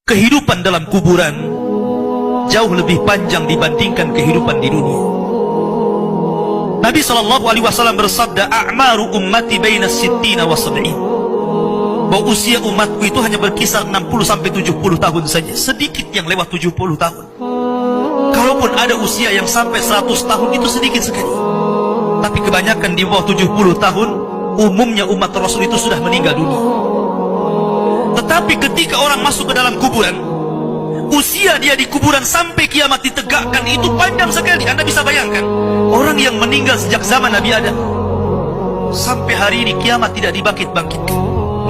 kehidupan dalam kuburan jauh lebih panjang dibandingkan kehidupan di dunia. Nabi SAW bersabda, a'maru ummati baina sittina wa sab'in, bahwa usia umatku itu hanya berkisar 60-70 tahun saja. Sedikit yang lewat 70 tahun. Kalaupun ada usia yang sampai 100 tahun, itu sedikit sekali. Tapi kebanyakan di bawah 70 tahun, umumnya umat Rasul itu sudah meninggal dunia. Tetapi ketika orang masuk ke dalam kuburan, usia dia di kuburan sampai kiamat ditegakkan itu panjang sekali. Anda bisa bayangkan, orang yang meninggal sejak zaman Nabi Adam sampai hari ini kiamat tidak dibangkit-bangkitkan,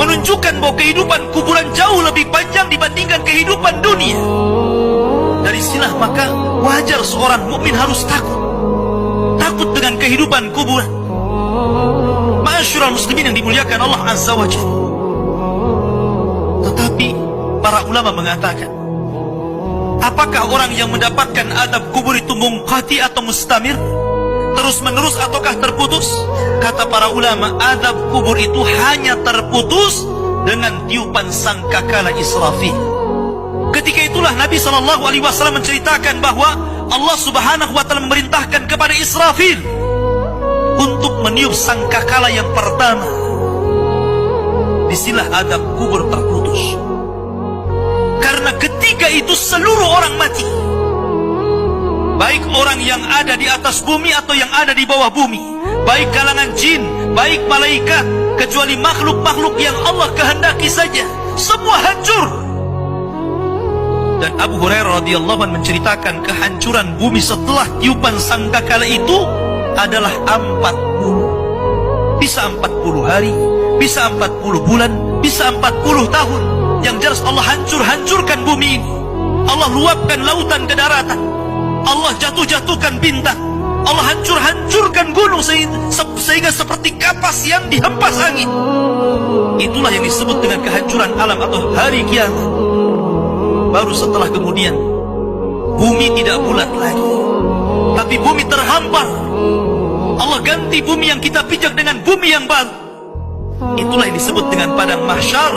menunjukkan bahwa kehidupan kuburan jauh lebih panjang dibandingkan kehidupan dunia. Dari sinilah maka wajar seorang mukmin harus takut dengan kehidupan kuburan. Ma'asyiral muslimin yang dimuliakan Allah Azza wa Jalla. Tetapi para ulama mengatakan, apakah orang yang mendapatkan adab kubur itu munqati atau mustamir, terus menerus ataukah terputus? Kata para ulama, adab kubur itu hanya terputus dengan tiupan sangkakala Israfil. Ketika itulah Nabi SAW menceritakan bahwa Allah Subhanahu wa Ta'ala memerintahkan kepada Israfil untuk meniup sangkakala yang pertama. Disinilah adab kubur terputus. Karena ketika itu seluruh orang mati, baik orang yang ada di atas bumi atau yang ada di bawah bumi, baik kalangan jin, baik malaikat, kecuali makhluk-makhluk yang Allah kehendaki saja, semua hancur. Dan Abu Hurairah radhiyallahu anhu menceritakan kehancuran bumi setelah tiupan sangkakala itu adalah 40. Bisa 40 hari, bisa 40 bulan, bisa 40 tahun. Yang jelas Allah hancurkan bumi ini. Allah luapkan lautan ke daratan. Allah jatuhkan bintang. Allah hancurkan gunung sehingga seperti kapas yang dihempas angin. Itulah yang disebut dengan kehancuran alam atau hari kiamat. Baru setelah kemudian bumi tidak bulat lagi, tapi bumi terhampar. Allah ganti bumi yang kita pijak dengan bumi yang baru. Itulah yang disebut dengan padang mahsyar.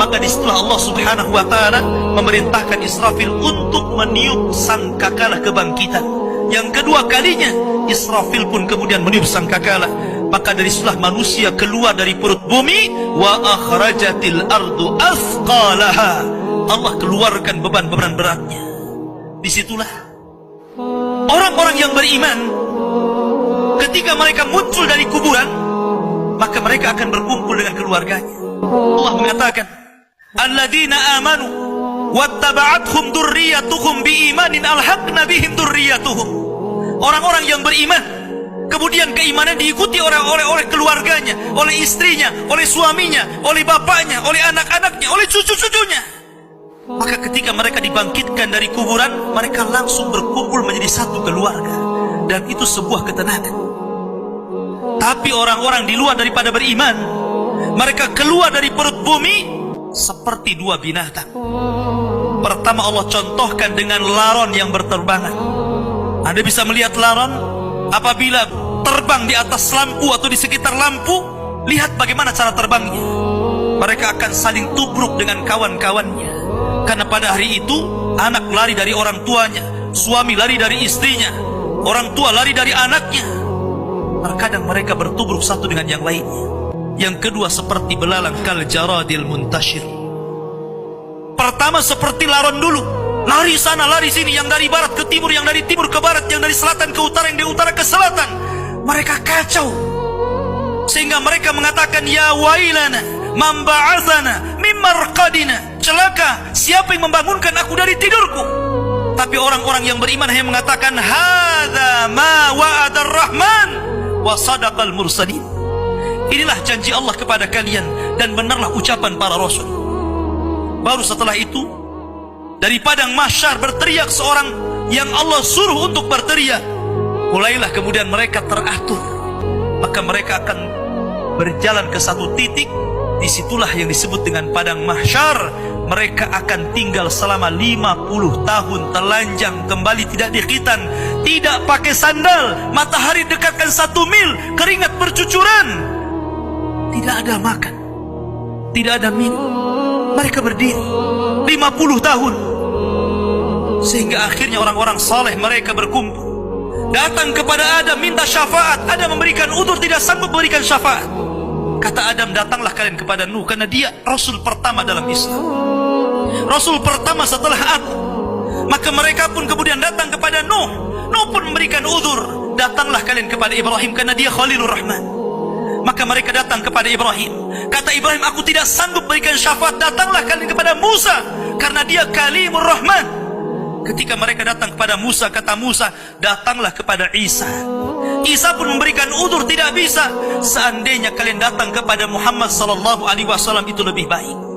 Maka disitulah Allah Subhanahu wa Ta'ala memerintahkan Israfil untuk meniup sangkakala kebangkitan. Yang kedua kalinya Israfil pun kemudian meniup sangkakala. Maka dari situlah manusia keluar dari perut bumi. Wa akhrajatil ardu athqalaha, Allah keluarkan beban-beban beratnya. Disitulah orang-orang yang beriman, ketika mereka muncul dari kuburan, maka mereka akan berkumpul dengan keluarganya. Allah mengatakan, alladzina amanu wattaba'athum dzurriyyatuhum biimanin alhaqna bihim dzurriyyatuhum. Orang-orang yang beriman, kemudian keimanan diikuti oleh keluarganya, oleh istrinya, oleh suaminya, oleh bapaknya, oleh anak-anaknya, oleh cucu-cucunya. Maka ketika mereka dibangkitkan dari kuburan, mereka langsung berkumpul menjadi satu keluarga. Dan itu sebuah ketenangan. Tapi orang-orang di luar daripada beriman, mereka keluar dari perut bumi seperti dua binatang. Pertama Allah contohkan dengan laron yang berterbangan. Anda bisa melihat laron apabila terbang di atas lampu atau di sekitar lampu. Lihat bagaimana cara terbangnya. Mereka akan saling tubruk dengan kawan-kawannya. Karena pada hari itu anak lari dari orang tuanya, suami lari dari istrinya, orang tua lari dari anaknya. Terkadang mereka bertubruk satu dengan yang lainnya. Yang kedua seperti belalang kal jaradil muntashir. Pertama seperti laron dulu, lari sana lari sini, yang dari barat ke timur, yang dari timur ke barat, yang dari selatan ke utara, yang dari utara ke selatan. Mereka kacau sehingga mereka mengatakan, ya wailana man ba'atsana min marqadina. Celaka, siapa yang membangunkan aku dari tidurku? Tapi orang-orang yang beriman hanya mengatakan, hadza ma wa'adar rahman wa sadaqal mursalin. Inilah janji Allah kepada kalian dan benarlah ucapan para rasul. Baru setelah itu dari padang mahsyar berteriak seorang yang Allah suruh untuk berteriak. Mulailah kemudian mereka teratur. Maka mereka akan berjalan ke satu titik. Disitulah yang disebut dengan padang mahsyar. Mereka akan tinggal selama 50 tahun telanjang, kembali tidak dikhitan, tidak pakai sandal, matahari dekatkan 1 mil, keringat bercucuran, tidak ada makan, tidak ada minum. Mereka berdiri 50 tahun. Sehingga akhirnya orang-orang saleh mereka berkumpul, datang kepada Adam minta syafaat. Adam memberikan udzur, tidak sanggup memberikan syafaat. Kata Adam, datanglah kalian kepada Nuh, karena dia Rasul pertama dalam Islam, Rasul pertama setelah aku. Maka mereka pun kemudian datang kepada Nuh. Nuh pun memberikan udzur, datanglah kalian kepada Ibrahim, karena dia Khalilur Rahman. Maka mereka datang kepada Ibrahim. Kata Ibrahim, aku tidak sanggup berikan syafaat, datanglah kalian kepada Musa, karena dia Kalimur Rahman. Ketika mereka datang kepada Musa, kata Musa, datanglah kepada Isa. Isa pun memberikan udzur, tidak bisa. Seandainya kalian datang kepada Muhammad sallallahu alaihi wasallam itu lebih baik.